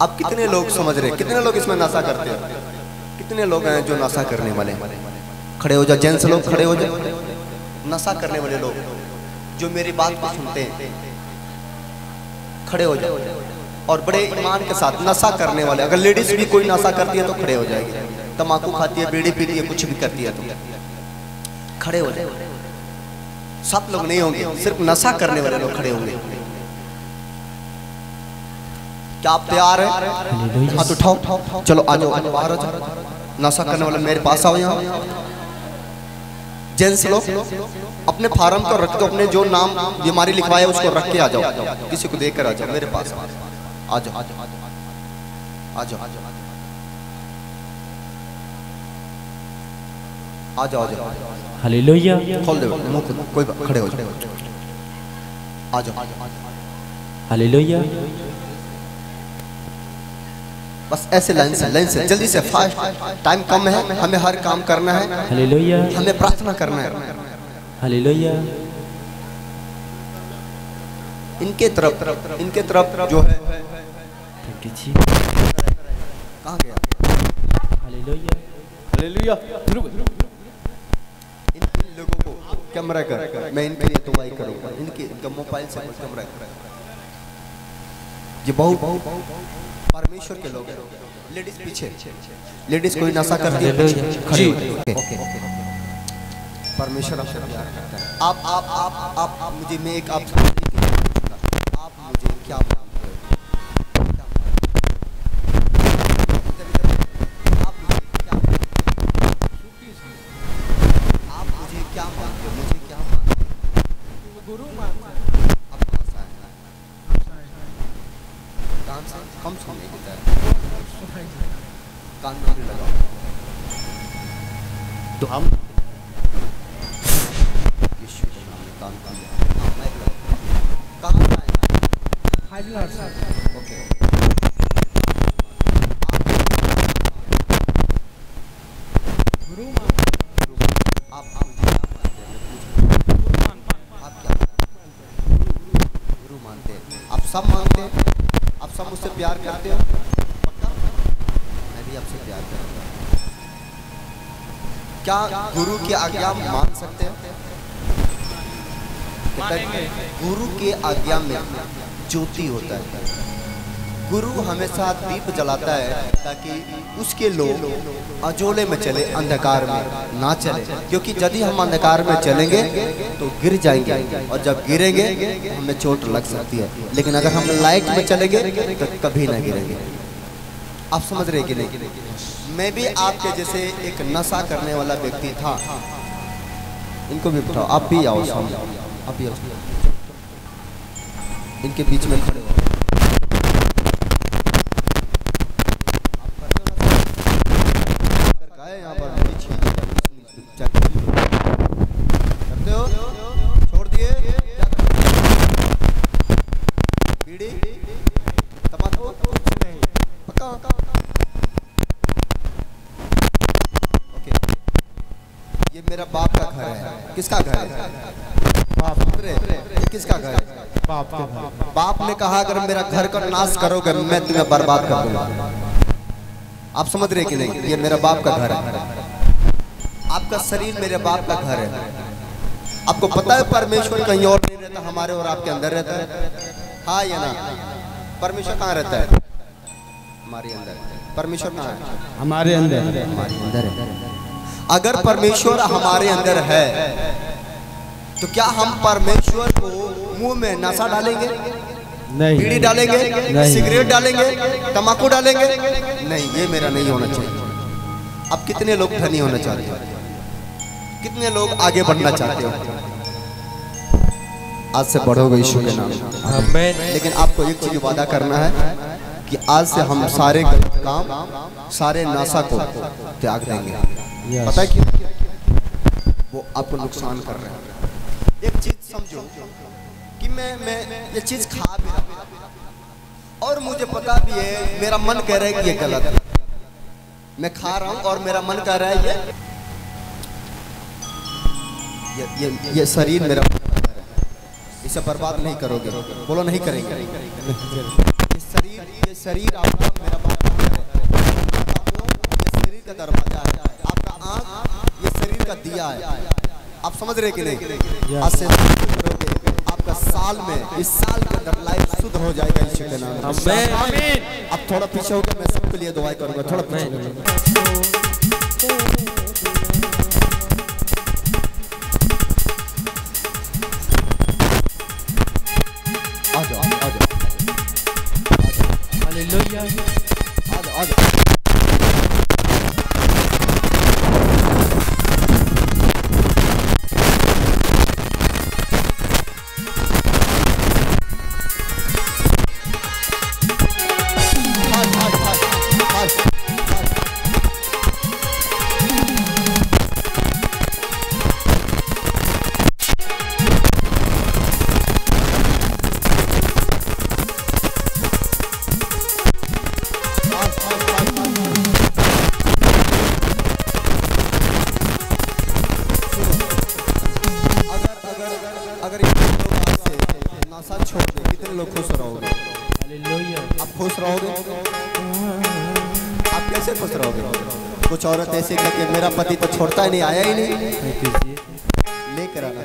अब कितने लोग समझ रहे, कितने लोग इसमें नशा करते हैं? कितने लोग हैं जो नशा करने वाले? खड़े हो जाओ जेंट्स लोग, खड़े हो जाओ। नशा करने वाले लोग जो मेरी बात को सुनते हैं, खड़े हो जाओ। और बड़े ईमान के साथ नशा करने वाले, अगर लेडीज भी कोई नशा करती है तो खड़े हो जाएगी। तम्बाकू खाती है, बीड़ी पीती है, कुछ भी करती है तो खड़े हो जाओ। सब लोग नहीं होंगे, सिर्फ नशा करने वाले लोग खड़े होंगे। क्या आप तैयार हैं? हाथ उठाओ, चलो आ जाओ, बाहर आ जाओ। नशा करने वाले मेरे पास आओ। यहाँ जेंट्स लोग अपने फार्म को रख दो, अपने जो नाम बीमारी लिखवाए उसको रख के आ जाओ। किसी को देकर आ जाओ, मेरे पास आ जाओ, आ जाओ, आ जाओ, आ जाओ। हालेलुया। खोल दो मुंह खुद, कोई खड़े हो जाओ, आ जाओ। हालेलुया। बस ऐसे लाइन से जल्दी से, फास्ट, टाइम कम है, हमें हर काम करना है। हालेलुया। हमें प्रार्थना करना है। हालेलुया। इनके तरफ जो है, कहाँ गया? हालेलुया। हालेलुया। इन लोगों को कैमरा कर, मैं इनके लिए दुआई करूंगा। इनका मोबाइल से कैमरा कर। ये बहुत परमेश्वर के लोग हैं। लेडीज पीछे, लेडीज कोई नशा करती है जी। परमेश्वर आपसे प्यार करता है। आप मुझे, मैं एक आप मुझे क्या मानते हो? आप मुझे क्या मानते हो? मुझे क्या मानते हो? गुरु मानते हो? आप कहाँ से आए? काम से कम सुनने देता है, कान में भी लगाओ। तो हम यीशु के नाम में काम कर कहाँ से आए? ओके, गुरु आप क्या गुरु मानते हैं? आप सब मानते हैं? आप सब मुझसे प्यार करते हो? पक्का? मैं भी आपसे प्यार करता हूँ। क्या गुरु की आज्ञा मान सकते हैं? गुरु के आज्ञा में ज्योति होता है। गुरु हमेशा दीप जलाता है ताकि उसके लोग अजोले में चले, अंधकार में ना चले। क्योंकि यदि हम अंधकार में चलेंगे तो गिर जाएंगे, और जब गिरेंगे हमें चोट लग सकती है। लेकिन अगर हम लाइट में चलेंगे तो कभी ना गिरेंगे। आप समझ रहे कि नहीं? मैं भी आपके जैसे एक नशा करने वाला व्यक्ति था। इनको भी बिठाओ, आप भी आओ सामने, आप भी आओ, इनके बीच में खड़े हो। यहाँ पर करते हो, छोड़ दिए? बीड़ी तम्बाकू पक्का? ओके, ये मेरा बाप का घर है। किसका घर है? बाप। ये किसका घर है? बाप का घर। बाप ने कहा अगर मेरा घर का नाश करोगे मैं तुम्हें बर्बाद कर दूंगा। आप समझ रहे कि नहीं? ये मेरा बाप का घर है। आपका शरीर मेरे बाप का घर है। आपको पता है परमेश्वर कहीं और नहीं रहता, हमारे और आपके अंदर रहता है। हाँ या ना? परमेश्वर कहाँ रहता है? हमारे अंदर। परमेश्वर कहाँ है? हमारे अंदर। हमारे अंदर है। अगर परमेश्वर हमारे अंदर है तो क्या हम परमेश्वर को मुंह में नशा डालेंगे? नहीं। बीड़ी डालेंगे? नहीं। सिगरेट डालेंगे? तम्बाकू डालेंगे? नहीं, ये मेरा नहीं होना चाहिए। अब कितने लोग धनी होना चाहते हो? कितने लोग आगे बढ़ना चाहते हो? आज से बढ़ोगे यीशु के नाम। लेकिन आपको एक चीज वादा करना है कि आज से हम सारे काम, सारे नशा को त्याग देंगे। पता है क्यों? वो आपको नुकसान कर रहे हैं। एक चीज समझो कि मैं ये चीज खा भी रहा और मुझे पता भी है, मेरा मन कह रहा है कि ये गलत है। मैं खा रहा हूँ और मेरा मन कह रहा है ये शरीर मेरा, इसे बर्बाद नहीं करोगे? बोलो नहीं करेंगे। ये शरीर आपका मेरा बाप का घर है, आपका मुंह ये शरीर का दरवाजा है, आपका आँख ये शरीर का दिया है। आप समझ रहे कि नहीं? आज से करोगे आपका साल में, इस साल के अंदर लाइफ शुद्ध हो जाएगा यीशु के नाम में। आमीन। अब थोड़ा पीछे होकर मैं सबके लिए दुआ करूंगा, थोड़ा पीछे। आ जाओ आ जाओ हालेलुया आ जाओ आ जाओ। अगर ये लोग आज से नशा छोड़ दे, कितने लोग खुश रहोगे? हालेलुया। आप खुश रहोगे? आप कैसे खुश रहोगे? कुछ औरत ऐसे कहती है मेरा पति तो छोड़ता ही नहीं, आया ही नहीं, लेकर आना।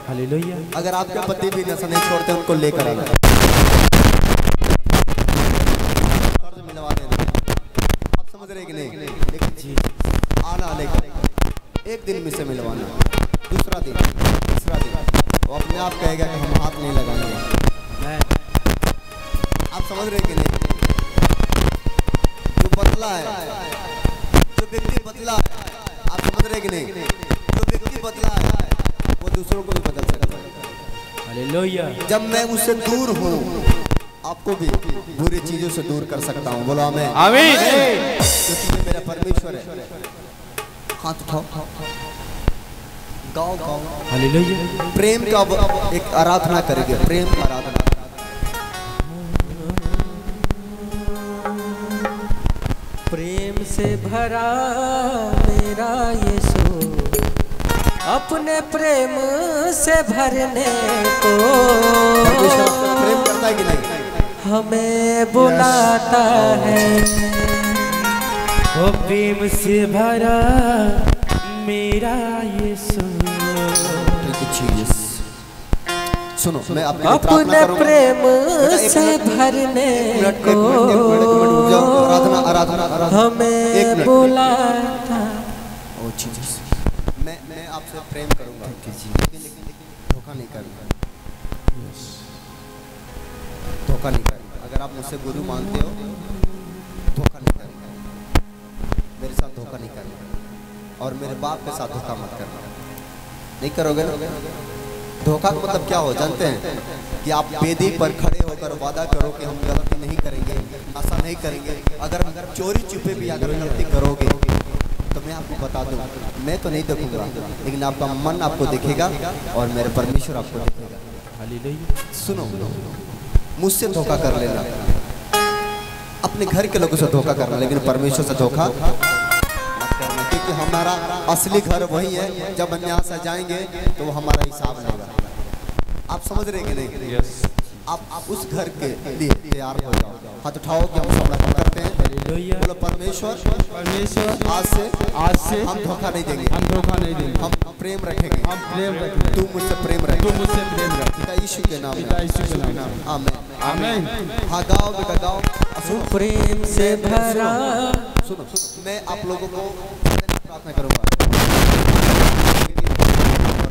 हालेलुया। अगर आपके पति भी नशा नहीं छोड़ते, उनको लेकर आना, कर्ज मिलवा देना। आप समझ रहे कि नहीं? लेकिन आना लेकर एक दिन में से मिलवाना, दूसरा दिन, तीसरा दिन, वो अपने आप कहेगा कि हम हाथ नहीं लगाएंगे। आप समझ रहे कि नहीं? जो बदला है, जो व्यक्ति बदला है, आप समझ रहे कि नहीं? जो व्यक्ति बदला है वो दूसरों को भी बदल सकता है। हालेलुया। जब मैं उससे दूर हूँ, आपको भी बुरी चीजों से दूर कर सकता हूँ। बोलो आमीन। आमीन। क्योंकि ये मेरा परमेश्वर है। हाथ उठाओ, गाओ गाओ। हालेलुया। प्रेम का एक आराधना करेंगे, प्रेम का आराधना। प्रेम से भरा मेरा यीशु, अपने प्रेम से भरने को प्रेम करता है कि नहीं? हमें बुलाता है। ओ प्रेम से भरा मेरा यीशु। सुनो, मैं आपके लिए प्रार्थना अपने करूंगा। प्रेम से भरने को आराधना आराधना आराधना हमें बुलाता। ओ जीसस, मैं आपसे प्रेम करूंगा, लेकिन धोखा नहीं करूंगा, धोखा नहीं करूंगा। अगर आप मुझसे गुरु मानते हो, धोखा नहीं करूंगा, मेरे साथ धोखा नहीं करना, और मेरे बाप के साथ धोखा मत करना। नहीं करोगे ना? धोखा का मतलब क्या हो जानते हैं? कि आप वेदी पर खड़े होकर वादा करो कि हम गलती नहीं करेंगे, ऐसा नहीं करेंगे। अगर चोरी छुपे भी अगर गलती करोगे तो मैं आपको बता दूं, मैं तो नहीं देखूंगा, लेकिन आपका मन आपको देखेगा और मेरे परमेश्वर आपको देखेगा। हालेलुया। सुनो, मुझसे धोखा कर लेना, अपने घर के लोगों से धोखा करना, लेकिन परमेश्वर से धोखा मत करना, क्योंकि हमारा असली घर वही है। जब हम यहाँ से जाएंगे तो वो हमारा हिसाब लेगा। आप समझ रहे कि नहीं? आप उस घर के लिए तैयार हो जाओ। हाथ उठाओ कि हम समर्पण करते हैं। हालेलुया। बोलो परमेश्वर, परमेश्वर आज से हम धोखा नहीं देंगे, हम धोखा नहीं देंगे, हम प्रेम रखेंगे, हम प्रेम रखेंगे। तू मुझसे प्रेम रख, तू मुझसे प्रेम रख। पिता यीशु के नाम पिता में, यीशु के नाम में। आमीन आमीन। हाँ गाओ बेटा गाओ। सुनो, प्रेम से भरा। सुनो, मैं आप लोगों को प्रार्थना करूंगा,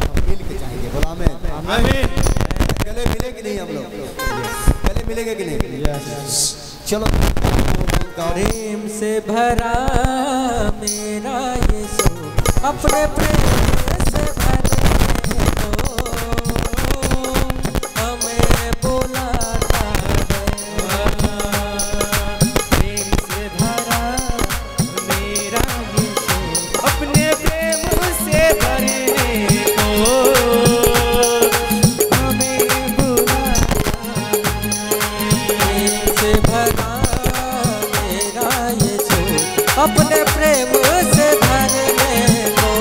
हम मिल के जाएंगे। बोलो आमीन। आमीन। गले मिले कि नहीं? हम लोग गले मिलेंगे कि नहीं? यस। चलो प्रेम से भरा मेरा यीशु, अपने प्रेम से भरने को हमें बुलाता है। प्रेम से भरा मेरा यीशु, अपने प्रेम से भरने को हमें बुलाता है। प्रेम से भरा मेरा यीशु, अपने प्रेम से भरने को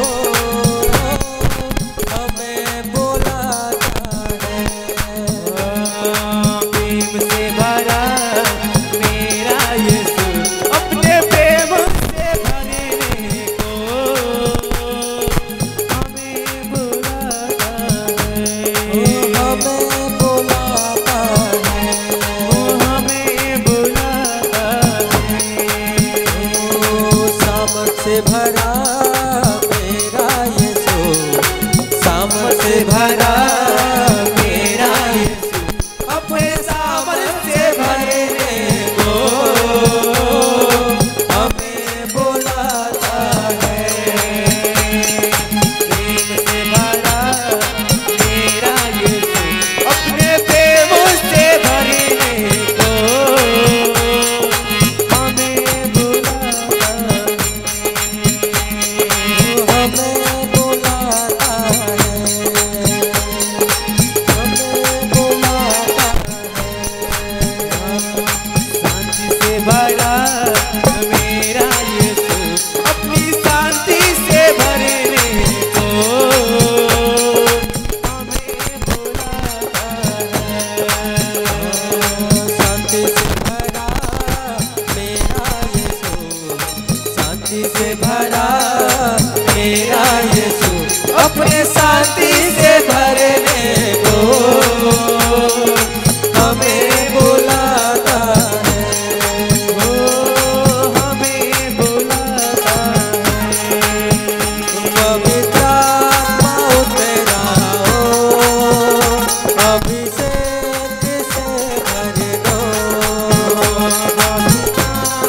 शांति से भरने को हमें बुलाता है, हमें बुलाता है। पवित्र आत्मा उतरा हो, अभिषेक से भर दो,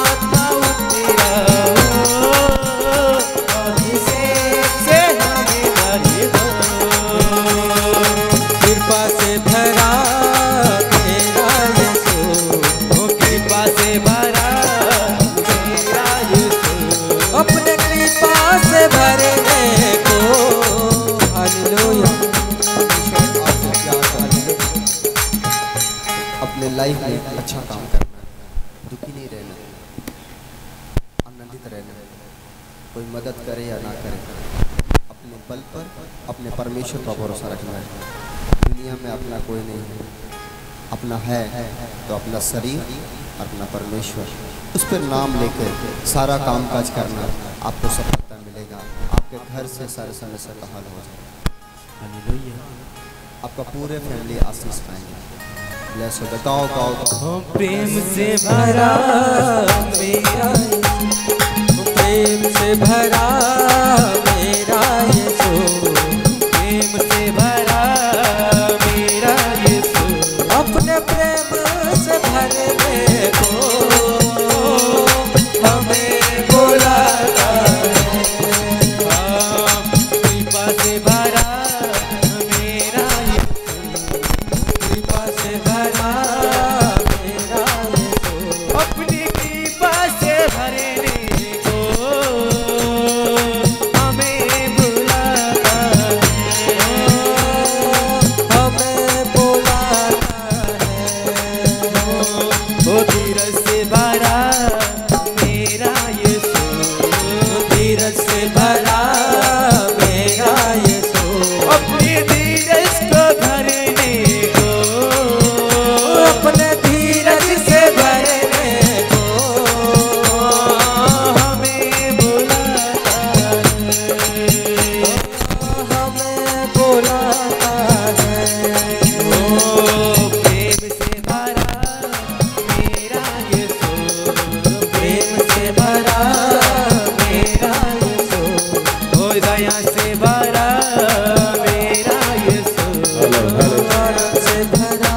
आत्मा उतरा हो, अभिषेक से हमें भर दो। कृपा से भरा तेरा यीशु, कृपा से भरा मेरा यीशु, अपने कृपा से भरने को। हालेलुया। अपने लाइफ में अच्छा काम करना, दुखी नहीं रहना, आनंदित रहना। कोई मदद करे या ना करे, अपने बल पर अपने परमेश्वर पर भरोसा रखना है। दुनिया में अपना कोई नहीं है, अपना है तो अपना शरीर और अपना परमेश्वर, उस पर नाम लेकर सारा काम काज करना, आपको सफलता मिलेगा। आपके घर से सारे समस्या का हल हो जाएगा। हालेलुया। आपका पूरे फैमिली आशीष पाएंगे। ब्लेस हो जाए। गाओ गाओ गाओ। प्रेम से भरा मेरा यीशु, प्रेम से भरा मेरा यीशु, प्रेम से भरा मेरा यीशु, अपने प्रेम से भरने को हमें बुलाता है। कृपा से भरा मेरा यीशु, कृपा से भरा मेरा यीशु, अपनी कृपा से भरने को हमें बुलाता है, हमें बुलाता है। ओ धीरज से भरा मेरा यीशु, धीरज से भरा मेरा यीशु, अपनी धीरज को भरने को अपने धीरज से भरने को हमें बुलाता है, हमें बुलाता है। ओ प्रेम से भरा मेरा यीशु, प्रेम से भरा मेरा यीशु, ओ दया से भरा मेरा यीशु, दया से भरा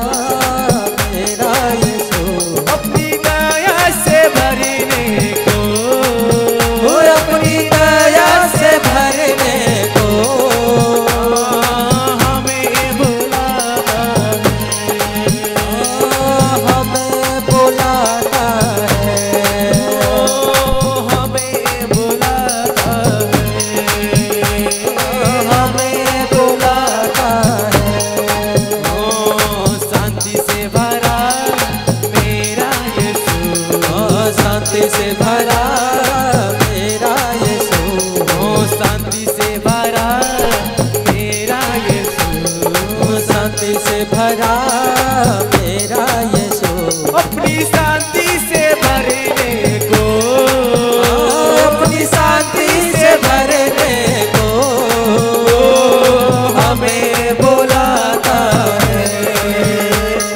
मेरा यीशु, अपनी दया से भरने को वो अपनी दया से भरने को हमें बुलाता है, हमें बुलाता है। हमें बुलाता है, हमें बुलाता है। ओ शांति से भरा मेरा यीशु, शांति से भरा मेरा यीशु, ओ शांति से भरा मेरा यीशु, शांति से भरा मेरा यीशु, अपनी शांति से भरने को अपनी शांति से भरने को हमें बुलाता है।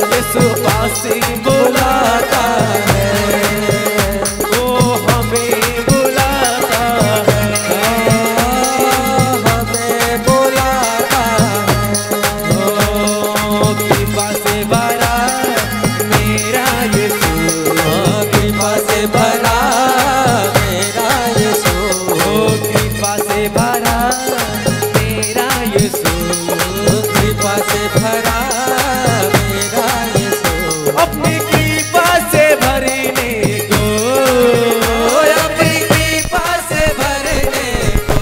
यीशु पास बुलाता है, ओ हमें बुलाता है, हमें बुलाता है। ओ कृपा से भरा मेरा यीशु, कृपा से भरा मेरा यीशु, ओ कृपा से भरा मेरा यीशु, कृपा से भरा मेरा यीशु, अपनी कृपा से भरने को अपनी कृपा से भरने को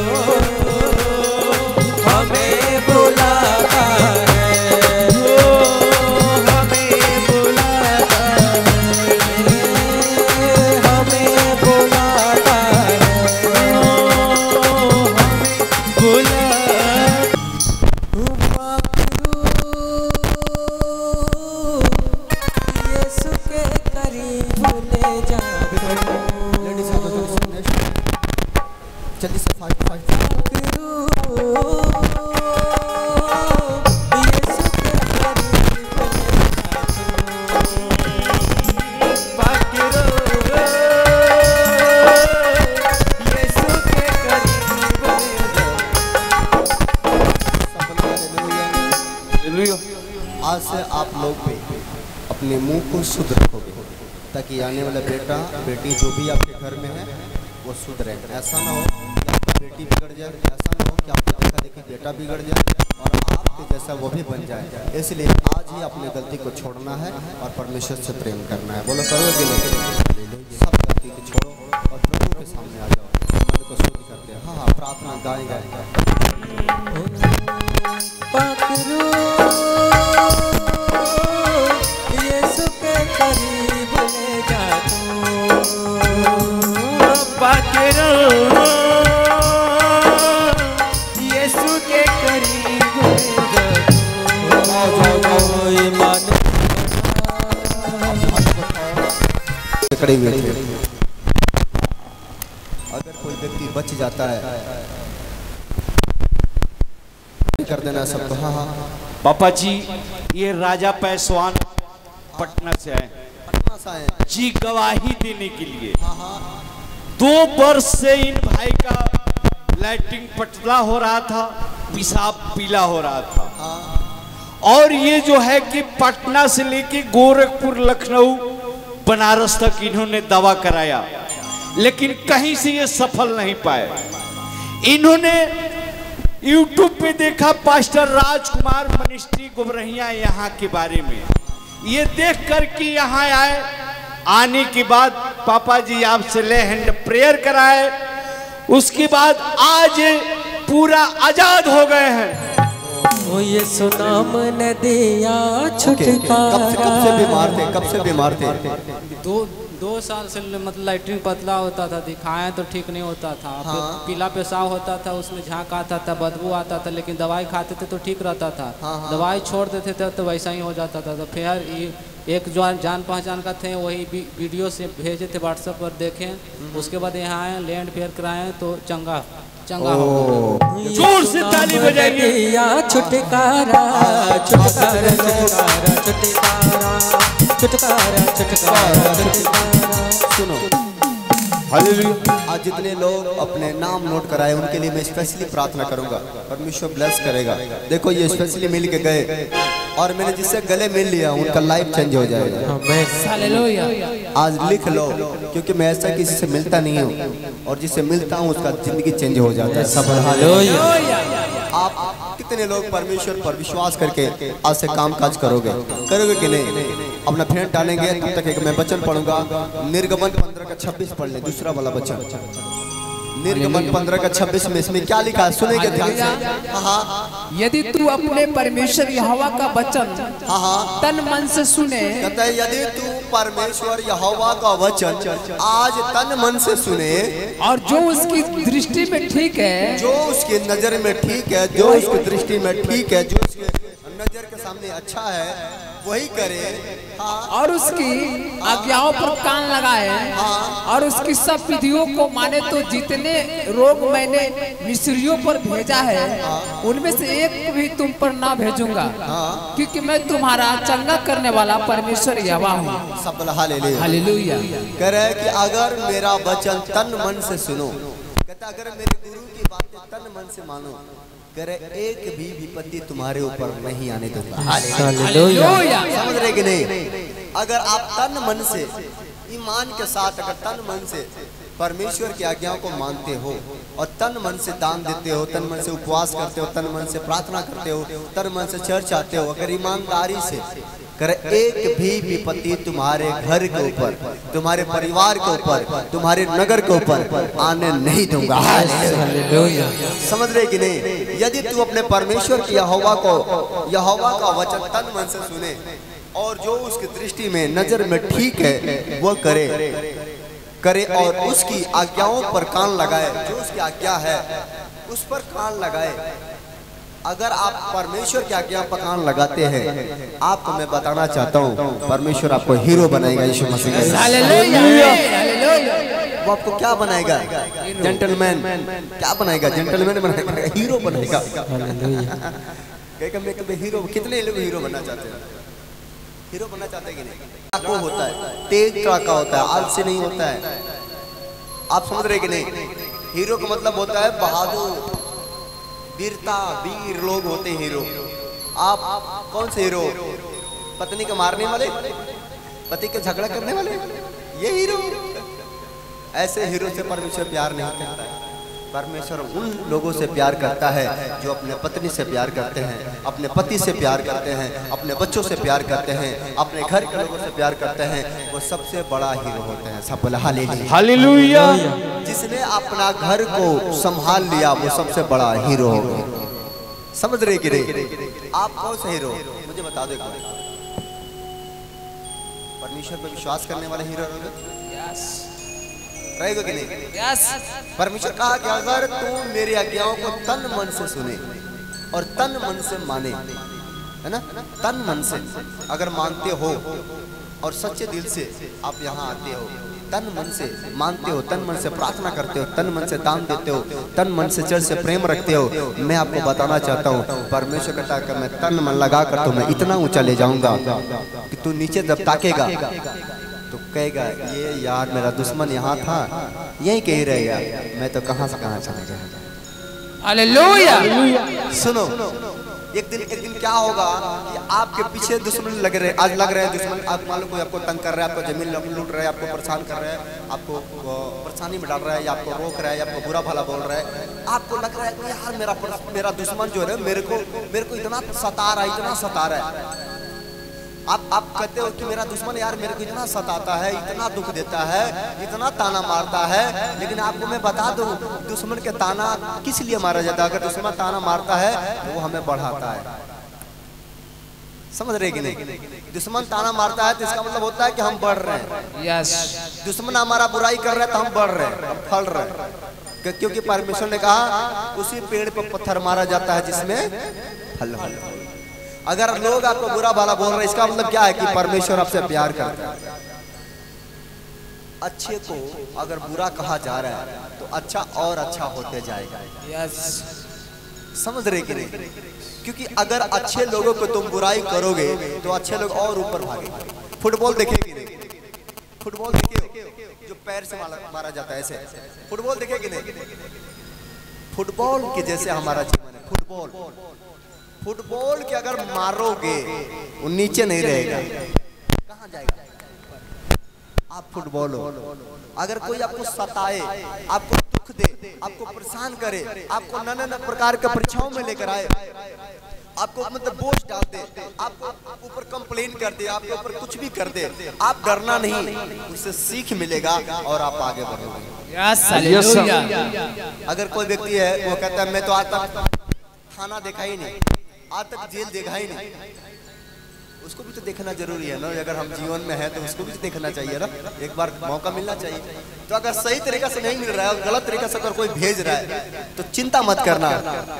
हमें बुलाता है। हमें बुलाता है, हमें बुलाता है। यीशु के करीब ले जा, लेडीज जल्दी से फाइट फाइट। अपने मुंह को शुद्ध रखोगे, ताकि आने वाला बेटा बेटी जो भी आपके घर में है वो शुद्ध रहे। ऐसा ना हो कि आपकी बेटी बिगड़ जाए, ऐसा ना हो कि आपका देखा देखी बेटा बिगड़ जाए और आपके जैसा वो भी बन जाए। इसलिए आज ही अपनी गलती को छोड़ना है और परमेश्वर से प्रेम करना है। बोलो करोगे नहीं? सब गलती को छोड़ो और प्रभु के सामने आ जाओ, मन को शुद्ध करते हैं। हाँ हाँ, प्रार्थना गाएगा। पकड़ो यीशु के करीब ले जा तू, पकड़ो यीशु के करीब ले जा तू, ईमान खड़े हुए थे। अगर कोई व्यक्ति बच जाता है कर देना सबको। हाँ हाँ पापा जी, ये राजा पैसवान पटना से आए पटना से आए जी गवाही देने के लिए। 2 वर्ष से इन भाई का लैट्रिन पतला हो रहा था, पेशाब पीला हो रहा था। और ये जो है कि पटना से लेके गोरखपुर, लखनऊ, बनारस तक इन्होंने दवा कराया, लेकिन कहीं से ये सफल नहीं पाए। इन्होंने YouTube पे देखा पास्टर राजकुमार मिनिस्ट्री गुबरहिया यहाँ के बारे में, ये देख कर के यहाँ आए। आने के बाद पापा जी आपसे ले हैंड प्रेयर कराए, उसके बाद आज पूरा आजाद हो गए हैं। ओ ये सुनाम ने दिया छुटकारा। कब से बीमार थे? कब से बीमार थे? 2 साल से मतलब लैट्रिन पतला होता था, दिखाएं तो ठीक नहीं होता था। फिर पीला पेशाब होता था, उसमें झांक आता था, बदबू आता था, लेकिन दवाई खाते थे तो ठीक रहता था। दवाई छोड़ देते थे तो वैसा ही हो जाता था। तो फिर एक जो जान पहचान का थे वही वीडियो से भेजे थे व्हाट्सएप पर, देखें। उसके बाद यहाँ आए, लैंड फेयर कराएं तो चंगा हो। जोर से ताली बजाइए। छुटकारा छुटकारा छुटकारा छुटकारा छुटकारा छुटकारा छुटकारा। सुनो, आज जितने लोग अपने नाम नोट कराए उनके लिए मैं स्पेशली प्रार्थना करूंगा, परमेश्वर ब्लेस करेगा। देखो ये स्पेशली मिल के गए और मैंने जिससे गले मिल लिया उनका लाइफ चेंज हो जाएगा। आज लिख लो, क्योंकि मैं ऐसा किसी से मिलता नहीं हूँ और जिससे मिलता हूँ उसका जिंदगी चेंज हो जाता है। सब आप कितने लोग परमेश्वर पर विश्वास करके आज से काम काज करोगे कि नहीं? अपना फेंट डालेंगे। तब तक एक मैं वचन पढ़ूंगा, निर्गमन 15 का 26 पढ़ ले, दूसरा वाला वचन। निर्गमन 15 का 26 में इसमें क्या लिखा है सुनेंगे ध्यान से। यदि तू अपने परमेश्वर यहोवा का वचन तन मन से सुने, कहता है यदि तू परमेश्वर यहोवा का वचन आज तन मन से सुने और जो उसकी दृष्टि में ठीक है, जो उसकी नजर में ठीक है, जो उसकी दृष्टि में ठीक है, जो उसके नजर के सामने अच्छा है वही करे। और उसकी आज्ञाओं पर कान लगाए और उसकी सब विधियों को माने, तो जितने रोग मैंने मिस्रियों पर भेजा है उनमें से एक भी तुम पर ना भेजूंगा, क्योंकि मैं तुम्हारा चंगा करने वाला परमेश्वर यहोवा हूँ। सब हालेलुया हालेलुया। कह रहा है कि अगर मेरा वचन तन मन से सुनो, कहता अगर मेरे गुरु की बातें तन मन से मानो, करे एक भी विपत्ति तुम्हारे ऊपर नहीं आने दूंगा। हालेलुया। समझ रहे कि नहीं? अगर आप तन मन से ईमान के साथ, अगर तन मन से परमेश्वर की आज्ञाओं को मानते हो और तन मन से दान देते हो, तन मन से उपवास करते हो, तन मन से प्रार्थना करते हो, तन मन से चर्च आते हो, अगर ईमानदारी से करे एक भी विपत्ति तुम्हारे घर के ऊपर, तुम्हारे परिवार के ऊपर, तुम्हारे नगर के ऊपर आने नहीं दूंगा। समझ रहे कि नहीं? यदि तू अपने परमेश्वर की यहोवा का वचन तन मन से सुने और जो उसकी दृष्टि में नजर में ठीक है वो करे और उसकी आज्ञाओं पर कान लगाए, जो उसकी आज्ञा है उस पर कान लगाए। अगर आप परमेश्वर की आज्ञा पर कान लगाते हैं, आपको मैं बताना चाहता हूँ परमेश्वर आपको हीरो बनाएगा। यीशु मसीह वो आपको क्या बनाएगा? जेंटलमैन क्या बनाएगा? जेंटलमैन बनाएगा, हीरो बनाएगा। हीरो कितने लोग हीरो बनना चाहते हैं? हीरो बनना चाहते हैं कि नहीं? वो होता है तेज का होता है, आलसी नहीं होता है। आप समझ रहे कि नहीं? हीरो का मतलब होता है बहादुर, वीरता, वीर लोग होते हैं हीरो। आप कौन से हीरो? पत्नी को मारने वाले? पति के झगड़ा करने वाले ये हीरो। ऐसे हीरो से परमेश्वर प्यार नहीं करता है। परमेश्वर उन लोगों से प्यार करता है जो अपने पत्नी से प्यार करते हैं, अपने पति से प्यार करते हैं, अपने बच्चों से प्यार करते हैं, अपने घर के लोगों से प्यार करते हैं। वो सबसे बड़ा हीरो होते हैं। सब बोला हालेलुया। हालेलुया। जिसने अपना घर को संभाल लिया वो सबसे बड़ा हीरो होगा। समझ रहे कि नहीं? आप कौन सा हीरो मुझे बता दो। परमेश्वर पर विश्वास करने वाले हीरो रहेगा कि नहीं? परमेश्वर कहा कि अगर तू मेरी आज्ञाओं को तन मन से सुने और तन मन से माने, है ना, तन मन से अगर मानते हो और सच्चे दिल से आप यहाँ आते हो, तन मन से मानते हो, तन मन से प्रार्थना करते हो, तन मन से दान देते हो, तन मन से चर्च से प्रेम रखते हो, मैं आपको बताना चाहता हूँ परमेश्वर कहता है कि मैं तन मन लगा कर तुम्हें इतना ऊंचा ले जाऊंगा कि तू नीचे जब ताकेगा तो कहेगा ये यार मेरा दुश्मन यहाँ था, यही कही रहेगा, मैं तो कहाँ से कहाँ चला गया। हालेलुया। सुनो, एक दिन क्या होगा कि आपके पीछे दुश्मन लग रहे, आज लग रहे हैं दुश्मन। आप मान लो कोई आपको तंग कर रहा है, आपको जमीन लूट रहा है, आपको परेशान कर रहा है, आपको परेशानी में डाल रहा है, या आपको रोक रहा है, या आपको बुरा भला बोल रहा है। आपको लग रहा है कि यार मेरा दुश्मन जो है मेरे को इतना सता रहा है, इतना सता रहा है। आप कहते हो कि मेरा दुश्मन यार मेरे को इतना सताता है, इतना दुख देता है, इतना ताना मारता है। लेकिन आपको मैं बता दूं दुश्मन के ताना किस लिए मारा जाता है? अगर दुश्मन ताना मारता है तो वो हमें बढ़ाता है। समझ रहे कि नहीं? दुश्मन ताना मारता है तो इसका मतलब होता है कि हम बढ़ रहे हैं। यस। दुश्मन हमारा बुराई कर रहा है तो हम बढ़ रहे हैं, हम फल रहे हैं। क्योंकि परमेश्वर ने कहा उसी पेड़ पर पत्थर मारा जाता है जिसमें फल हो। अगर लोग आपको बुरा भला बोल रहे हैं इसका मतलब क्या है कि परमेश्वर आपसे प्यार करता है। अच्छे को अगर बुरा कहा जा रहा है तो अच्छा और अच्छा होते जाएगा। यस। समझ रहे कि नहीं? क्योंकि अगर अच्छे लोगों को तुम बुराई करोगे तो अच्छे लोग और ऊपर भागेंगे। फुटबॉल देखे कि नहीं? फुटबॉल देखे जो पैर से मारा जाता है, ऐसे फुटबॉल देखे कि नहीं? फुटबॉल के जैसे हमारा जीवन है। फुटबॉल के अगर मारोगे वो नीचे नहीं रहेगा, कहाँ जाएगा? आप फुटबॉल हो, अगर कोई आपको सताए, आपको दुख दे, आपको परेशान करे, आपको नाना प्रकार के परीक्षाओं में लेकर आए, आपको मतलब बोझ डाल दे, आपको ऊपर कंप्लेन कर दे, आपके ऊपर कुछ भी कर दे, आप डरना नहीं, उससे सीख मिलेगा और आप आगे बढ़ोगे। अगर कोई व्यक्ति है वो कहता है मैं तो आज तक थाना देखा ही नहीं, आज तक जेल देखा ही नहीं, उसको भी तो देखना जरूरी है ना। अगर हम जीवन में है तो उसको भी तो देखना चाहिए ना, एक बार मौका मिलना चाहिए। तो अगर सही तरीका से नहीं मिल रहा है और गलत तरीका से अगर कोई भेज रहा है तो चिंता मत करना।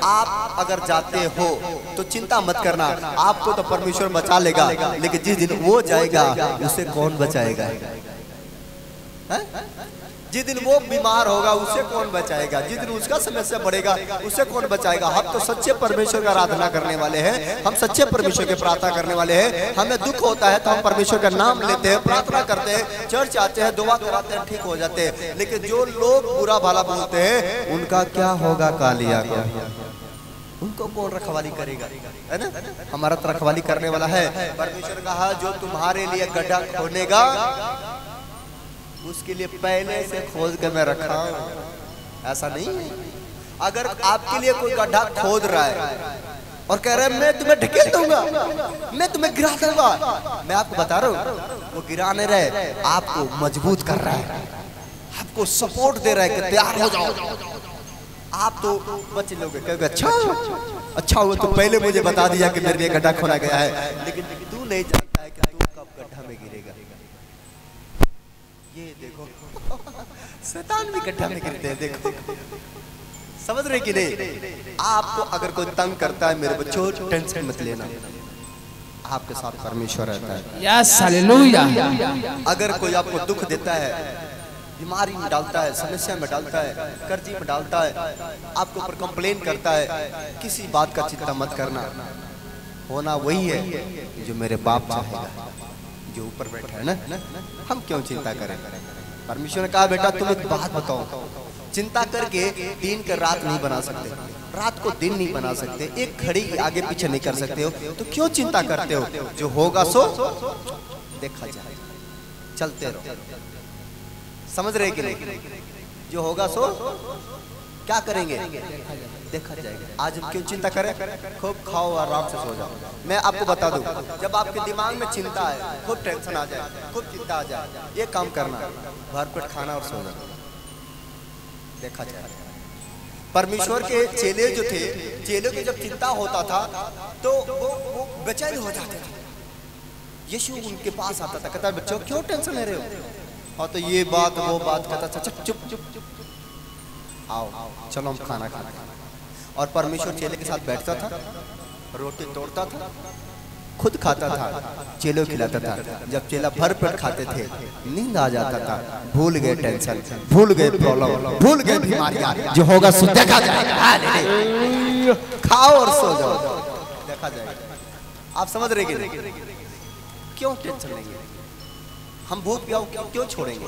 आप अगर जाते हो तो चिंता मत करना, आपको तो परमेश्वर बचा लेगा, लेकिन जिस दिन वो जाएगा उसे कौन बचाएगा? जिस दिन वो बीमार होगा उसे कौन बचाएगा? जिस दिन उसका समस्या बढ़ेगा उसे कौन बचाएगा? हम तो सच्चे परमेश्वर का आराधना करने वाले हैं, हम सच्चे परमेश्वर की प्रार्थना करने वाले हैं। हमें दुख होता है तो हम परमेश्वर का नाम लेते हैं, प्रार्थना करते हैं, चर्च आते हैं, दुआ कराते हैं, ठीक हो जाते हैं। लेकिन जो लोग बुरा भला बोलते हैं उनका क्या होगा? कालिया का उनको कौन रखवाली करेगा? है ना, हमारा तो रखवाली करने वाला है। परमेश्वर कहा जो तुम्हारे लिए गड्ढा खोदेगा उसके लिए पहले से खोद के मैं रखा हूं। ऐसा नहीं, अगर आपके लिए कोई गड्ढा खोद रहा है और कह रहा है मैं तुम्हें ढकेल दूंगा, मैं तुम्हें गिरा दूंगा, मैं आपको बता रहा हूँ वो गिरा नहीं रहे, आपको मजबूत कर रहा है, आपको सपोर्ट दे रहा है कि तैयार हो जाओ। आप तो बच लोगे, कहोगे अच्छा हुआ तो पहले मुझे बता दिया कि मेरे लिए गड्ढा खोदा गया है। लेकिन तू नहीं जानता है कि तू कब गड्ढा में गिरेगा। ये देखो शैतान भी गड्ढा में गिरते हैं, देखो। समझ रहे कि नहीं? आपको अगर कोई तंग करता है मेरे बच्चों टेंशन मत लेना, आपके साथ परमेश्वर रहता है। Yes hallelujah. अगर कोई आपको दुख देता है, बीमारी में डालता है, समस्या में डालता है, कर्जी में डालता है, आपके ऊपर कंप्लेन करता है, किसी बात का चिंता मत करना। होना वही है जो मेरे बाप चाहेगा जो ऊपर बैठा है ना। हम क्यों चिंता करें? परमेश्वर ने कहा बेटा तुम एक बात बताओ, चिंता करके दिन का रात नहीं बना सकते, रात को दिन नहीं बना सकते, एक घड़ी आगे पीछे नहीं कर सकते हो, तो क्यों चिंता करते हो? जो होगा सो देखा जाए। चलते रहो। समझ रहे कि नहीं? जो होगा सो क्या करेंगे देखा जाएगा। आज हम क्यों चिंता करें? खूब खाओ और आराम से सो जाओ। मैं आपको बता दूं, जब आपके दिमाग में चिंता है, खूब टेंशन आ जाए, खूब चिंता आ जाए, ये काम करना, भरपेट खाना और सो जाना, देखा जाएगा। परमेश्वर के चेले जो थे, चेलों की जब चिंता होता था तो वो बेचैन हो जाते थे। यीशु उनके पास आता था, कहता बच्चों क्यों टेंशन ले रहे हो? और तो ये बात वो बात, कहता था चुप चुप चुप आओ चलो हम खाना खाते हैं। और परमेश्वर चेले के साथ बैठता था, रोटी तोड़ता था, खुद खाता था, चेलों खिलाता था। जब चेला भर पेट खाते थे, नींद आ जाता था, भूल गए टेंशन, भूल गए प्रॉब्लम, भूल गए बीमारियां। जो होगा सो देखा जाएगा। खाओ और सो जाओ, देखा जाएगा। आप समझ रहे कि क्यों टेंशन लेंगे? हम भूख प्याऊ क्यों छोड़ेंगे?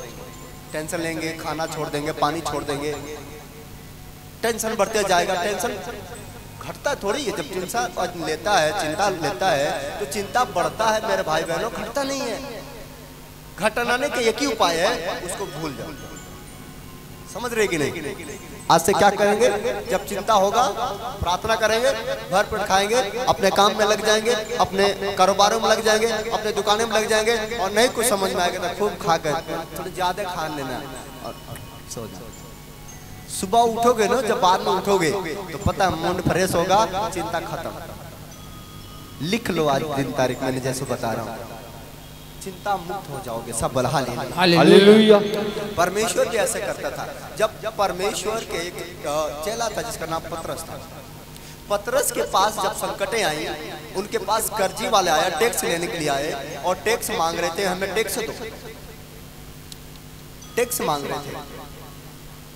टेंशन लेंगे, खाना छोड़ देंगे, पानी छोड़ देंगे, टेंशन बढ़ते जाएगा। टेंशन घटता थोड़ी है। जब टेंशन लेता है, चिंता लेता है तो चिंता बढ़ता है मेरे भाई बहनों, घटता नहीं है। घटनाने के एक ही उपाय है, उसको भूल जाओ। समझ रहे कि नहीं? आज से क्या करेंगे? जब चिंता होगा प्रार्थना करेंगे, भर पेट खाएंगे, अपने काम में लग जाएंगे, अपने कारोबारों में लग जाएंगे, अपने दुकानों में लग जाएंगे। और नहीं कुछ समझ में आएगा तो खूब खा कर थोड़ी ज्यादा खा लेना और सो जाओ। सुबह उठोगे ना, जब बाद में उठोगे तो पता है मूड फ्रेश होगा, चिंता खत्म। लिख लो आज दिन तारीख, मैंने जैसे बता रहा हूँ, चिंता मुक्त हो जाओगे सब। बोला हालेलुया। परमेश्वर भी ऐसे करता था। जब परमेश्वर के एक चेला था जिसका नाम पतरस था। पतरस के पास जब संकटें आई, उनके पास कर्जी वाले आया, टैक्स लेने के लिए आए और टैक्स मांग रहे थे, हमें टैक्स दो, टैक्स मांग रहे थे।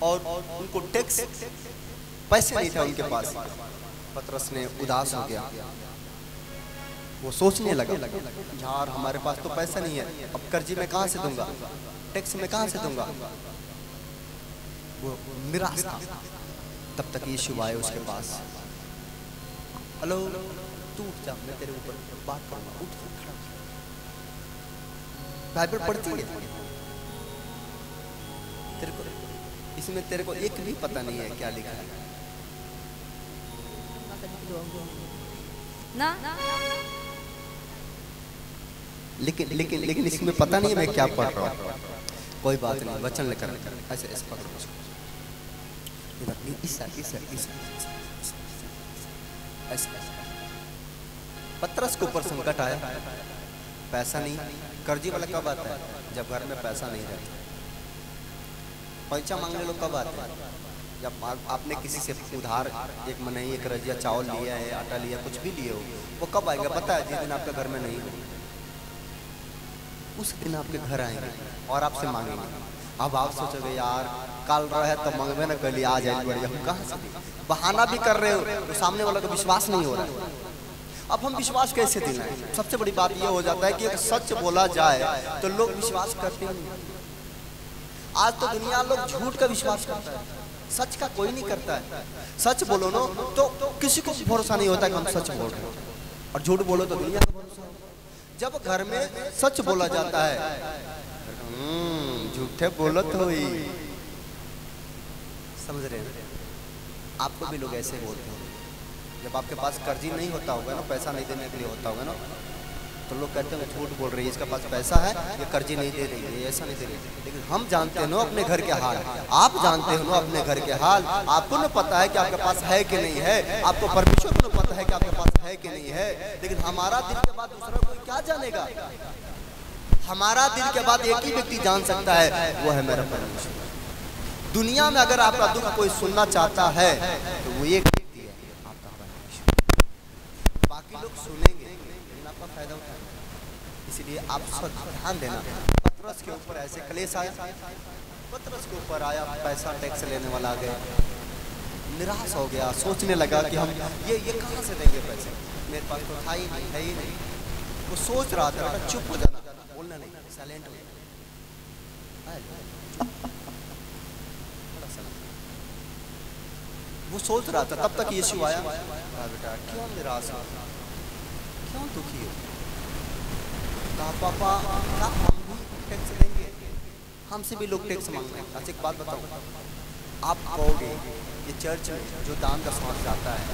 और उनको टैक्स पैसे नहीं थे उनके पास। पतरस ने उदास हो गया, वो सोचने लगा यार हमारे पास तो पैसा नहीं है, अब कर्जी में कहां से दूंगा, टैक्स में कहां से दूंगा। वो निराश था। तब तक यीशु आए उसके पास। हेलो, तू उठ जा, मैं तेरे ऊपर बात करूंगा। उठ खड़ा। बाइबल पढ़ती है तेरे को, इसमें तेरे को एक भी पता नहीं है क्या लिखा है ना। लेकिन इसमें पता नहीं है मैं क्या पढ़ रहा हूँ। कोई बात नहीं, वचन लेकर ऐसे ऐसे पकड़ो ऐसे। पतरस के ऊपर संकट आया, पैसा नहीं। कर्जी वाला कब आता है? जब घर में पैसा नहीं रहता। पैसा मांगने लोग कब आते हैं? जब आपने किसी से उधार एक महीने एक रजिया चावल लिया है, आटा लिया, कुछ भी लिए हो, वो कब आएंगे पता है? जिस दिन आपके घर में नहीं हो, उस दिन आपके घर आएंगे और आपसे मांगेंगे। अब आप सोचोगे यार कल रहे तो मांगवे ना, कल आ जाए बढ़िया। कहाँ से बहाना भी कर रहे हो तो सामने वाला का विश्वास नहीं हो रहा है। अब हम विश्वास कैसे दिलाएं? सबसे बड़ी बात यह हो जाता है कि एक सच बोला जाए तो लोग विश्वास करते नहीं। आज तो दुनिया लोग झूठ का विश्वास करता है, सच का कोई नहीं करता है। सच बोलो ना तो किसी को भरोसा नहीं होता कि हम सच बोल रहे हैं, और झूठ बोलो तो दुनिया को भरोसा। जब घर में सच बोला जाता है, झूठे बोलो तो ही, समझ रहे हैं? आपको भी लोग ऐसे बोलते हैं। जब आपके पास कर्जी नहीं होता होगा ना, पैसा नहीं देने के लिए होता होगा ना, तो लोग कहते हैं झूठ बोल रही है, इसके पास पैसा है, ये कर्जी नहीं दे रही है, ये ऐसा नहीं दे रही है। लेकिन हम जानते हैं ना अपने घर के हाल, आप जानते हो ना अपने घर के हाल। आपको ना पता है कि आपके पास है कि नहीं है, आपको परमेश्वर को पता है कि आपके पास है कि नहीं है। लेकिन हमारा दिल के बाद दूसरा कोई क्या जानेगा? हमारा दिल के बाद एक ही व्यक्ति जान सकता है, वो है मेरा परमेश्वर। दुनिया में अगर आपका दुख कोई सुनना चाहता है तो वो एक व्यक्ति है, आपका परमेश्वर। बाकी लोग सुनेंगे लेकिन आपका फायदा उठाएंगे। इसलिए आप सब ध्यान देना। पतरस के ऊपर ऐसे क्लेश आया, पतरस के ऊपर आया, पैसा टैक्स लेने वाला आ गया, निराश हो गया, सोचने लगा कि हम ये कहाँ से देंगे पैसे, मेरे पास तो था ही नहीं, है ही नहीं। वो सोच रहा था, चुप हो जाना, बोलना नहीं, साइलेंट हो। वो सोच रहा था, तब तक यीशु आया। बेटा क्यों निराश हो, क्यों दुखी हो? कहा पापा हम भी टैक्स देंगे, हमसे भी लोग टैक्स मांगते हैं। अच्छा एक बात बताओ, आप कहोगे ये चर्च में जो दान का समाज जाता है,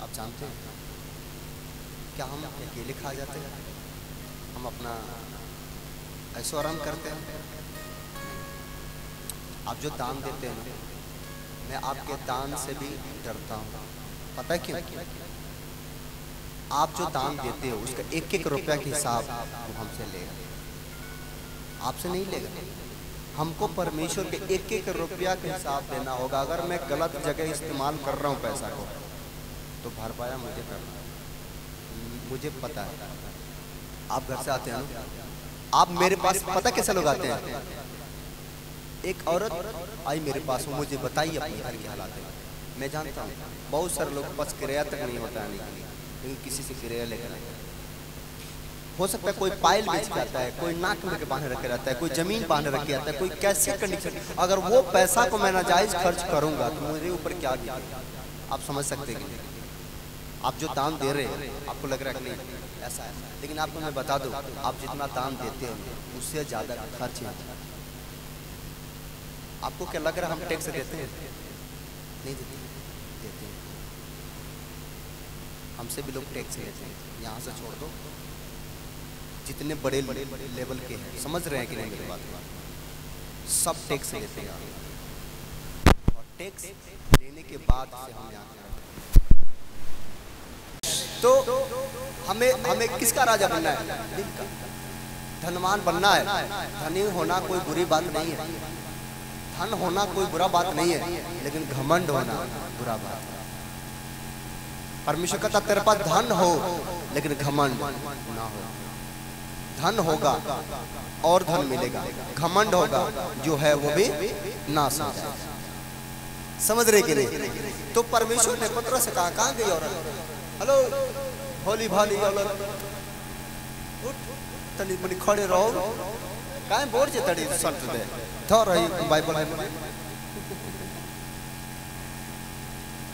आप जानते हैं क्या हम अकेले खा जाते हैं? हम अपना ऐसो आराम करते हैं? आप जो दान देते हैं, मैं आपके दान से भी डरता हूँ। पता है क्यों? आप जो दान देते हो उसका एक एक रुपया के हिसाब वो हमसे लेगा, आपसे नहीं लेगा। हमको परमेश्वर के एक एक रुपया के हिसाब देना होगा। अगर मैं गलत जगह इस्तेमाल कर रहा हूँ पैसा को, तो भरपाया मुझे करना है, मुझे पता है। आप घर से आते हैं ना, आप मेरे पास पता कैसे लोग आते हैं? एक औरत आई मेरे पास, मुझे बताइए अपने घर के हालात है। मैं जानता हूँ बहुत सारे लोग पास किराया तक नहीं होता आने के लिए, लेकिन किसी से किराया लेकर आए। हो सकता है कोई पायल बेच के आता है, कोई नाक में के बांधे रखे रहता है, कोई जमीन बांधे रखे आता है, कोई कैसे कंडीशन। अगर वो पैसा को मैं नाजायज खर्च करूंगा तो मेरे ऊपर क्या गिरेगा? आप समझ सकते हैं कि आप जो दान दे रहे हैं आपको लग रहा है कि नहीं ऐसा है, लेकिन आपको मैं बता दूं, आप जितना दान देते हैं उससे ज्यादा खर्च है। आपको क्या लग रहा है हम टैक्स देते हैं? नहीं देते हैं। हमसे भी लोग टैक्स लेते हैं। यहाँ से छोड़ दो, जितने बड़े लेवल के हैं, समझ रहे हैं कि नहीं मेरी बात? सब टैक्स लेते हैं, और टैक्स लेने के बाद से हम यहाँ तो हमें किसका राजा बनना है? दिल का। धनवान बनना है। धनी होना कोई बुरी बात नहीं है, धन होना कोई बुरा बात नहीं है, लेकिन घमंड होना बुरा बात है। परमेश्वर कहता तेरे पास धन हो लेकिन घमंड ना हो। धन होगा और धन मिलेगा, घमंड होगा जो है वो भी नाश हो जाएगा। समझ रहे कि नहीं? तो परमेश्वर ने पतरस से कहा, कहाँ गई औरत? हेलो भोली भाली औरत, उठ तनी मनी खड़े रहो, काहे बोर जे तड़ी सल्ट दे थो रही बाइबल में।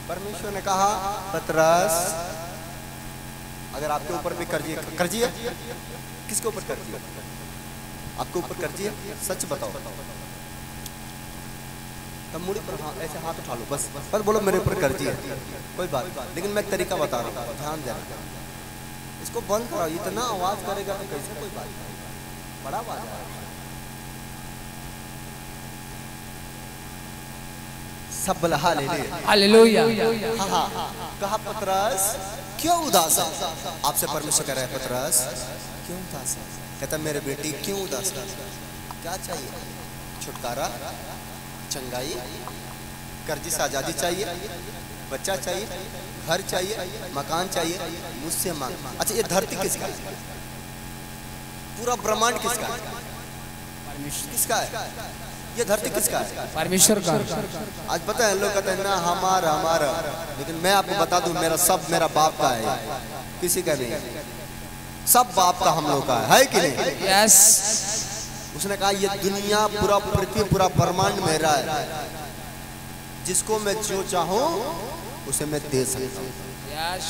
परमेश्वर ने कहा पतरस, अगर आपके ऊपर भी कर्जी है, किसके ऊपर कर्जी है? आपके ऊपर कर्जी है? सच बताओ। तब मुड़ी पर ऐसे हाथ उठा लो, बस बोलो मेरे ऊपर कर्जी है, कोई बात नहीं। लेकिन मैं तरीका बता रहा हूँ, ध्यान देना। इसको बंद कराओ, इतना आवाज करेगा तो कैसे? कोई बात नहीं, बड़ा आवाज है। सब बोला हालेलुया। हाँ। कहा पतरस क्यों उदास है? आपसे परमेश्वर कह रहा है पतरस क्यों उदास है? कहता मेरे बेटी क्यों उदास है? क्या चाहिए? छुटकारा, चंगाई, कर्जी से आजादी चाहिए, बच्चा चाहिए, घर चाहिए, मकान चाहिए, मुझसे मांग। अच्छा ये धरती किसका है? पूरा ब्रह्मांड किसका है? किसका है? ये धरती किसका है? परमेश्वर का। आज पता है लोग कहते हैं ना हमारा, लेकिन मैं आपको बता दूं मेरा बाप का है, किसी का नहीं। सब बाप का हम लोग का है कि नहीं? यस। उसने कहा ये दुनिया, पूरा पृथ्वी, पूरा ब्रह्मांड मेरा है, जिसको मैं जो चाहूं उसे मैं दे सकता हूँ। यस।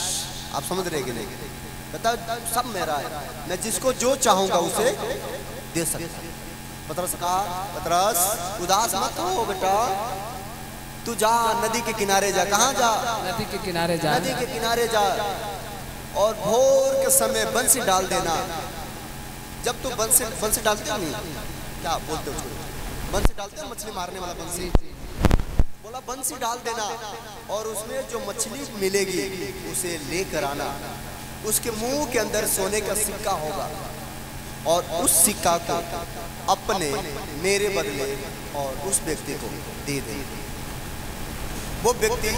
आप समझ रहे कि नहीं? कहता सब मेरा है, मैं जिसको जो चाहूंगा उसे दे सकता हूँ। पतरस कहा पतरस उदास मत हो बेटा, तू जा नदी के किनारे जा। कहाँ जा? नदी के किनारे जा। नदी के किनारे जा और भोर के समय बंसी डाल देना। जब तू बंसी डालते हो, नहीं क्या बोलते हो, बंसी डालते हो, मछली मारने वाला बंसी। बोला बंसी डाल देना और उसमें जो मछली मिलेगी उसे लेकर आना। उसके मुंह के अंदर सोने का सिक्का होगा और उस सिक्का को अपने मेरे बदले और उस व्यक्ति को दे दे। वो व्यक्ति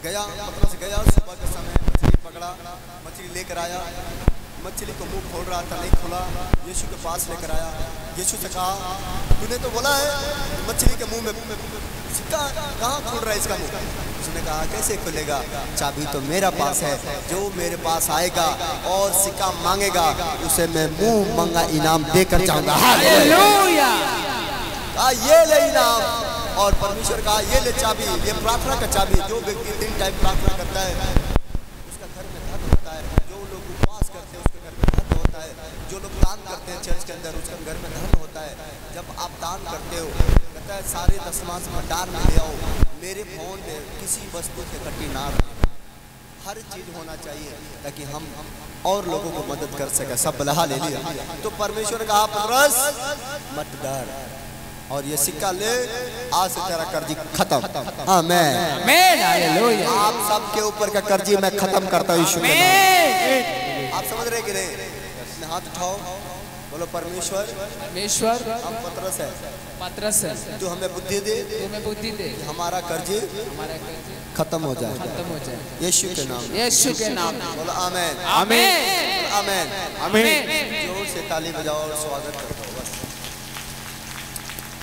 गया, पतरस गया, सुबह के समय मछली पकड़ा, मछली लेकर आया। मछली को मुंह खोल रहा था, नहीं खोला। यीशु के पास लेकर आया। यीशु से कहा तूने तो बोला है मछली के मुंह में सिक्का, कहाँ खोल रहा है इसका मुंह? उसने कहा कैसे खुलेगा? चाबी तो मेरा पास है, जो मेरे पास आएगा और सिक्का मांगेगा उसे मैं मुंह मंगा इनाम देकर जाऊंगा। हालेलुया। ये ले इनाम। और परमेश्वर कहा ये ले चाबी, ये प्रार्थना का चाबी। जो व्यक्ति 3 टाइम प्रार्थना करता है उसका घर में धन होता है। जो लोग उपवास करते हैं उसके घर में धन होता है। जो लोग दान करते हैं चर्च के अंदर, उसके घर में धन होता है। जब आप दान करते हो, कहता है सारे दशमांश भंडार में ले आओ, मेरे फोन में किसी वस्तु के कटी ना रहे। हर चीज होना चाहिए ताकि हम और लोगों को मदद कर सके। सब बलहा ले लिया तो परमेश्वर का आप रस मत डर, और ये सिक्का ले, आज से तेरा कर्जी खत्म। आमीन आमीन हालेलुया। आप सबके ऊपर का कर्जी मैं खत्म करता हूँ यीशु के नाम। आप समझ रहे कि नहीं? अपने हाथ उठाओ, बोलो परमेश्वर परमेश्वर हम पत्रस है, तू हमें बुद्धि दे, तुम्हें बुद्धि दे, कि हमारा कर्जी हमारा कर्ज खत्म हो जाए खत्म हो जाए यीशु के नाम। यीशु के नाम। बोलो आमीन आमीन आमीन आमीन। जोर से ताली बजाओ और स्वागत करो। बस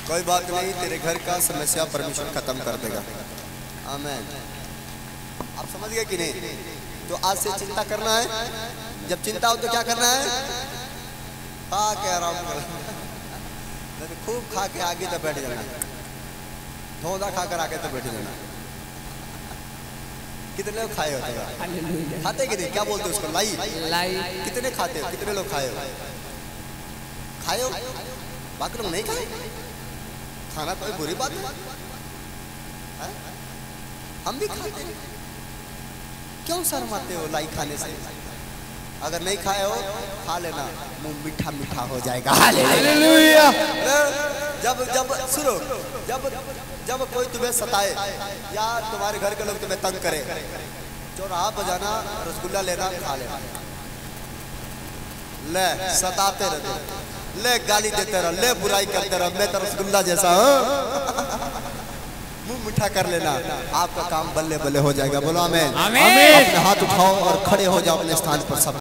कोई बात नहीं, तेरे घर का समस्या परमेश्वर खत्म कर देगा। आमीन। आप समझ गए कि नहीं? तो आज से चिंता करना है। जब चिंता हो तो क्या करना है? खा के आराम करो, खूब खा के आगे तो बैठ जाना, धोधा खा कर आगे तो बैठ जाना। कितने लोग खाए होते हैं? हालेलुया। खाते कि नहीं? क्या बोलते हैं उसको? लाई। कितने खाते हो? कितने लोग खाए हो? खाए हो? बाकी लोग नहीं खाए? खाना कोई बुरी बात है? हम भी खाते हैं। क्यों शर्माते हो लाई खाने से? अगर नहीं खाए हो खा लेना, मुंह मीठा मीठा हो जाएगा। हालेलुया। जब जब सुनो, जब कोई तुम्हें सताए या तुम्हारे घर के लोग तुम्हें तंग करे, चौराहा पर जाना, रसगुल्ला लेना, खा लेना। ले सताते रहते, ले गाली देते रहो, ले बुराई करते रहो, मैं तो रसगुल्ला जैसा हूँ, मुंह मीठा कर लेना, आपका काम बल्ले बल्ले हो जाएगा। बोलो आमीन। आमीन। अपने हाथ उठाओ और खड़े हो जाओ अपने स्थान पर सब।